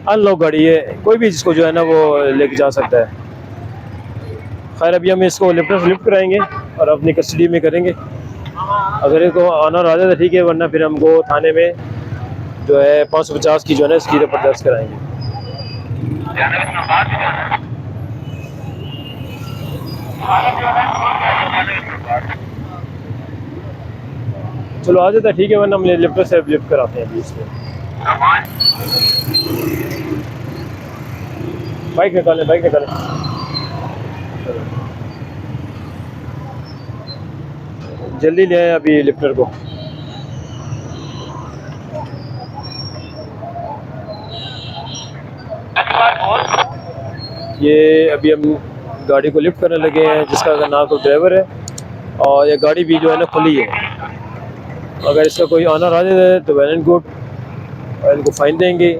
Unlock गाड़ी है, कोई भी जिसको जो है ना वो लेके जा सकता है। खैर अभी हम इसको लिफ्ट से लिफ्ट कराएंगे और अपनी कस्टडी में करेंगे। अगर इसको ऑनर आ जाए तो ठीक है, वरना फिर हमको थाने में जो है 550 की जो है ना इसकी रिपोर्ट दर्ज कराएंगे। चलो आ जाता है ठीक है, वरना हम लिफ्ट से लिफ्ट कराते हैं अभी इसमें। बाइक निकालें, बाइक निकालें। जल्दी ले आए अभी लिफ्टर को। ये अभी हम गाड़ी को लिफ्ट करने लगे हैं, जिसका नाम तो ड्राइवर है, और ये गाड़ी भी जो है ना खुली है। अगर इसका कोई ऑनर आ जाए तो वेल एंड गुड, और इनको फ़ाइन देंगे।